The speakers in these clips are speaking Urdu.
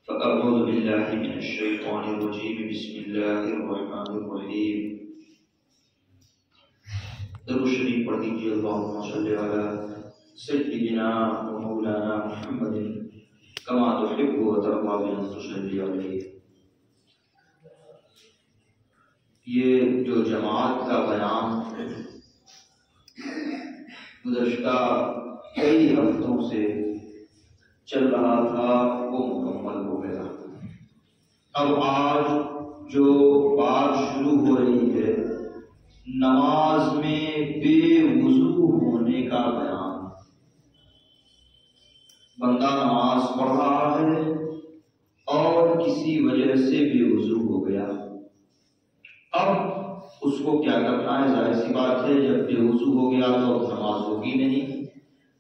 فأعوذ بالله من الشيطان الرجيم بسم الله الرحمن الرحيم درود شریف پڑھ دیجیے اللهم صل علی سیدنا و مولانا محمد کما تحب و ترضى بأن تصلي علیہ۔ یہ جو جماعت کا بیان گزشتہ کئی ہفتوں سے چل رہا تھا وہ مکمل ہو گیا۔ اب آج جو بات شروع ہو رہی ہے نماز میں بے وضو ہونے کا بیان۔ بندہ نماز پڑھ رہا ہے اور کسی وجہ سے بے وضو ہو گیا، اب اس کو کیا کرنا ہے؟ ظاہر سی بات ہے جب بے وضو ہو گیا تو نماز ہوگی نہیں،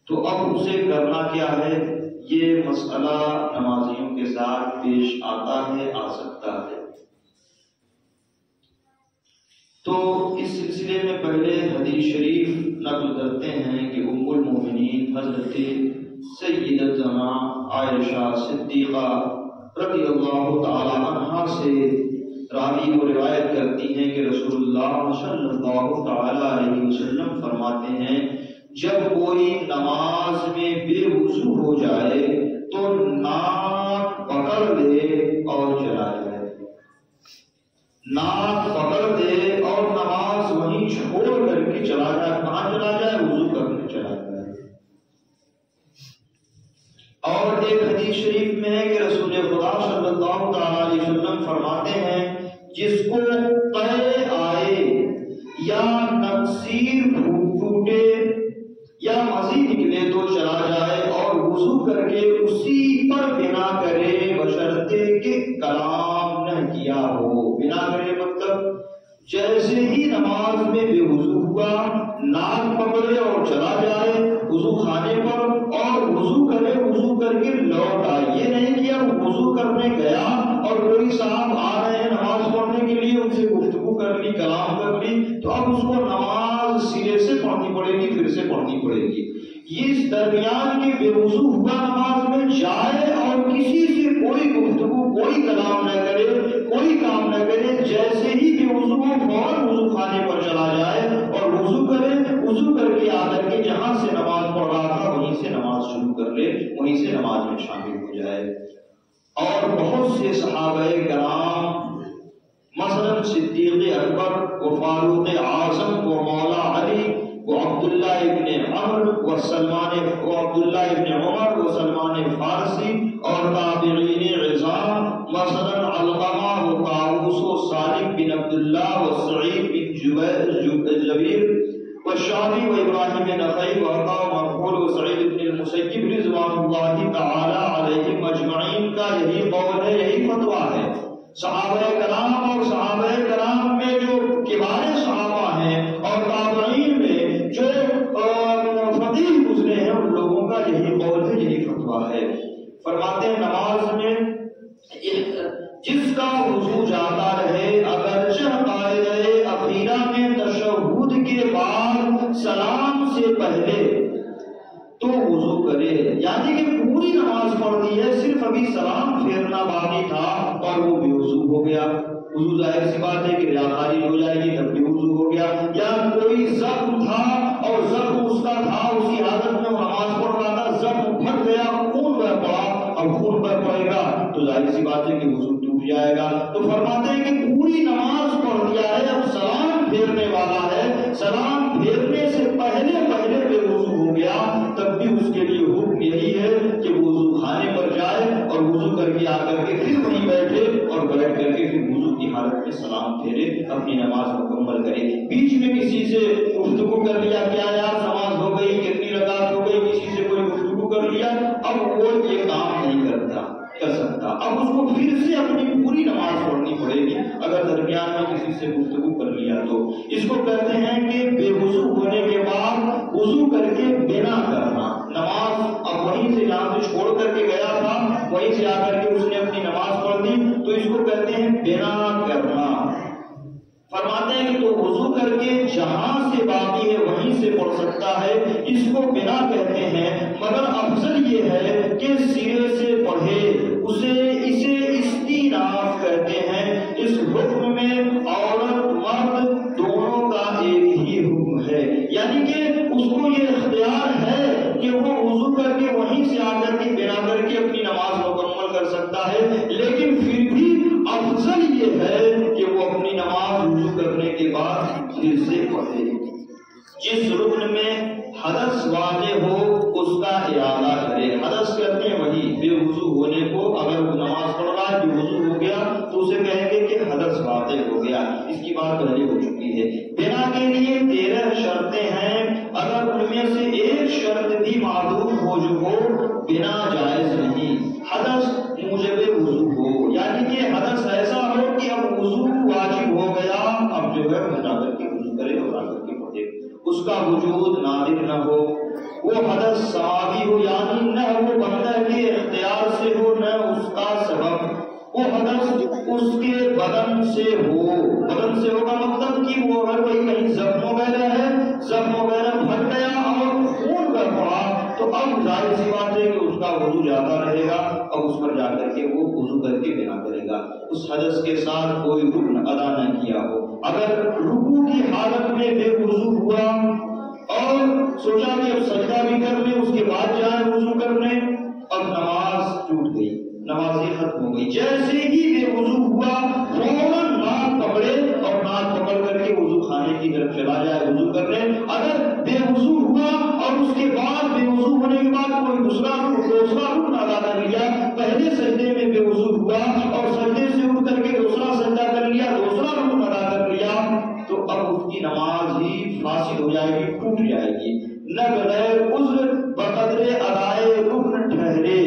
تو اب اسے کرنا کیا ہے؟ یہ مسئلہ نمازیوں کے ساتھ پیش آتا ہے، آ سکتا ہے۔ تو اس سلسلے میں پہلے حدیث شریف نقل کرتے ہیں کہ ام المومنین حضرت سیدتنا عائشہ صدیقہ رضی اللہ تعالی عنہا سے راوی وہ روایت کرتی ہیں کہ رسول اللہ صلی اللہ تعالی علیہ وسلم فرماتے ہیں جب کوئی نماز میں بے وضو ہو جائے تو ناک پکڑ لے اور چلا جائے، ناک پکڑ دے اور نماز وہیں چھوڑ کر کے چلا جائے۔ کہاں چلا جائے؟ وضو کرنے چلا جائے۔ اور ایک حدیث شریف میں ہے کہ رسول خدا صلی اللہ تعالی علیہ وسلم فرماتے ہیں جس کو قے آئے یا نقصیر ٹوٹے یا مزید نکلے تو چلا جائے اور وضو کر کے اسی پر بنا کرے بشرطے کہ کلام نہ کیا ہو۔ بنا کرے مطلب جیسے ہی نماز میں بے وضو ہوا ناک پکڑے اور چلا جائے وضو خانے پر اور وضو کرے، وضو کر کے لوٹ آئے۔ یہ نہیں کہ اب وضو کرنے گیا اور کوئی صاحب آ رہے ہیں نماز پڑھنے کے لیے، ان سے گفتگو کر لی، کلام کر لی، تو اب اس کو نماز سرے سے پڑھنی پڑے گی، پھر سے پڑھنی پڑے گی۔ یہ اس درمیان کے بے وضو ہوا نماز میں جائے اور کسی سے کوئی گفتگو، کوئی کلام نہ کرے، کوئی کام نہ کرے، جیسے ہی بے وضو ہو فوراً وضو خانے پر چلا جائے اور وضو کرے، وضو کر کے آ کر کے جہاں سے نماز پڑھ رہا تھا وہیں سے نماز شروع کر لے، وہیں سے نماز میں شامل ہو جائے۔ اور بہت سے صحابہ کرام مثلا صدیق اکبر و فاروق اعظم و مولا علی و عبداللہ ابن عمر و عبداللہ ابن عمر و سلمان فارسی اور تابعین عظام مثلا علقمہ و طاووس و سالم بن عبداللہ و سعید بن جبیر و شعبی و ابراہیم نخعی و عطا و مقبول و سعید بن المسیب رضوان اللہ تعالی علیہم اجمعین کا یہی قول ہے، یہی فتویٰ ہے۔ صحابہ کرام اور صحابہ کرام میں جو کبار صحابہ ہیں اور تابعین میں جو فقیہ گزرے ہیں ان لوگوں کا یہی قول ہے، یہی فتویٰ ہے۔ فرماتے ہیں نماز میں جس کا وضو جاتا رہے اگرچہ قاعدہ اخیرہ میں تشہد کے بعد سلام سے پہلے تو وضو کرے، یعنی کہ پوری نماز پڑھ دی ہے، صرف ابھی سلام پھیرنا باقی تھا اور وہ بے وضو ہو گیا۔ وضو ظاہر سی بات ہے کہ ریاکاری ہو جائے گی، تب بھی وضو ہو گیا۔ یا کوئی زخم تھا اور زخم اس کا تھا، اسی حالت میں وہ نماز پڑھ رہا تھا، زخم پھٹ گیا، خون بہ پڑا، اب خون بہ پڑے گا تو ظاہر سی بات ہے کہ وضو ٹوٹ جائے گا۔ تو فرماتے ہیں کہ پوری نماز پڑھ دیا ہے، اب سلام پھیرنے والا ہے، سلام پھیرنے سے پہلے بے وضو ہو گیا، تب بھی اس کے لیے حکم یہی ہے کہ وضو خانے پر جائے اور وضو کر کے آ کر کے پھر وہیں بیٹھے اور بیٹھ کر کے پھر وضو کی حالت میں سلام پھیرے، اپنی نماز مکمل کرے۔ بیچ میں کسی سے گفتگو کر لیا، کیا یار نماز ہو گئی، کتنی رکعت ہو گئی، کسی سے کوئی گفتگو کر لیا، اب وہ یہ کام نہیں کر سکتا، اب اس کو پھر سے اپنی پوری نماز پڑھنی پڑے گی اگر درمیان میں کسی سے گفتگو کر لیا تو۔ اس کو کہتے ہیں کہ بے وضو ہونے کے بعد وضو کر کے بنا کرنا۔ نماز اب وہیں سے جہاں سے چھوڑ کر کے گیا تھا وہیں سے آ کر کے اس نے اپنی نماز پڑھ دی، تو اس کو کہتے ہیں بنا کرنا۔ فرماتے ہیں کہ تو وضو کر کے جہاں سے باقی ہے وہیں سے پڑھ سکتا ہے، اس کو بنا کہتے ہیں، مگر افضل یہ ہے کہ سرے سے پڑھے، اسے کر سکتا ہے، لیکن پھر بھی افضل یہ ہے کہ وہ اپنی نماز وضو کرنے کے بعد پھر سے پڑھے۔ جس رکن میں حدث واقع ہو اس کا اعادہ کرے۔ حدث کہتے ہیں وہی بے وضو ہونے کو، اگر وہ نماز پڑھ رہا ہے بے وضو ہو گیا تو اسے کہیں گے کہ حدث واقع ہو گیا، اس کی بات پہلے ہو چکی ہے۔ بنا کے لیے 13 شرطیں ہیں، اگر ان میں سے ایک شرط بھی معدوم ہو جو ہو بنا جائز نہیں۔ حدث موجب وضو ہو، یعنی کہ حدث ایسا ہو کہ اب وضو واجب ہو گیا، اب جو ہے وہ جا کر کے وضو کرے اور آ کر کے پڑھے، اس کا وجود نادر نہ ہو۔ وہ حدث سماوی ہو، یعنی نہ وہ بندہ کے اختیار سے ہو نہ اس کا سبب، وہ حدث اس کے بدن سے ہو۔ بدن سے ہوگا مطلب کہ وہ اگر کوئی کہیں زخم وغیرہ ہے، زخم وغیرہ بھر گیا اور خون کر پڑا تو اب ظاہر سی بات ہے کہ اس کا وضو جاتا رہے گا، اب اس پر جا کر کے وہ وضو کر کے بنا کرے گا۔ اس حدث کے ساتھ کوئی رکن ادا نہ کیا ہو، اگر رکوع کی حالت میں بے وضو ہوا اور سوچا کہ اب سجدہ بھی کر لیں اس کے بعد جائیں وضو کرنے، اب نماز ٹوٹ گئی، نماز ہی ختم ہو گئی۔ جیسے ہی بے وضو ہوا فوراً ناک پکڑے اور ناک پکڑ کر کے وضو خانے کی طرف چلا جائے وضو کرنے۔ اگر بے وضو ہوا اور اس کے بعد بے وضو ہونے کے بعد کوئی دوسرا رکن ادا کر لیا، پہلے سجدے میں بے وضو ہوا اور سجدے سے اٹھ کر کے دوسرا سجدہ کر لیا، دوسرا رکن ادا کر لیا، تو اب اس کی نماز ہی فاسد ہو جائے گی، ٹوٹ جائے گی۔ نہ بغیر عذر بقدر ادائے رکن ٹھہرے،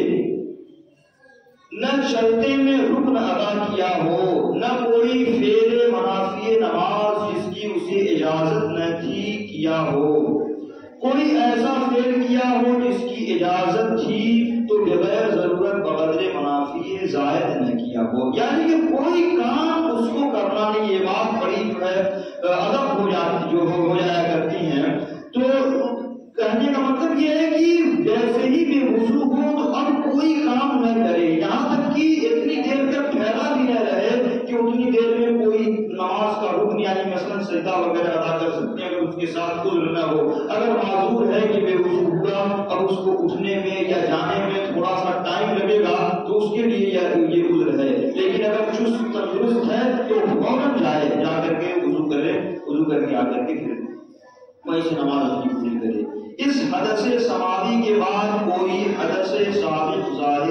نہ چلتے میں رکن ادا کیا ہو، نہ کوئی فعل منافی نماز جس کی اسے اجازت نہ تھی کیا ہو، کوئی ایسا فعل کیا ہو جس کی اجازت تھی تو بغیر ضرورت بقدر منافی زائد نہ کیا ہو، یعنی کہ کوئی کام اس کو کرنا نہیں۔ یہ بات بڑی جو ہے ادب ہو جاتی جو ہو جایا کرتی ہیں، تو کہنے کا مطلب یہ ہے کہ جیسے ہی بے وضو ہو تو اب کوئی کام نہ کرے، یہاں تک کہ اتنی دیر تک ٹھہرا بھی نہ رہے کہ اتنی دیر میں کوئی نماز کا رکن یعنی مثلا سجدہ وغیرہ ادا کر سکتے ہیں اگر اس کے ساتھ عذر نہ ہو۔ اگر معذور ہے کہ بے وضو ہوا اب اس کو اٹھنے میں یا جانے میں تھوڑا سا ٹائم لگے گا تو اس کے لیے یہ عذر ہے، لیکن اگر چست تندرست ہے تو فوراً جائے، جا کر کے وضو کرے، وضو کر کے آ کر کے پھر وہیں سے نماز اپنی پوری کرے۔ اس حدث سماوی کے بعد کوئی حدث سابق ظاہر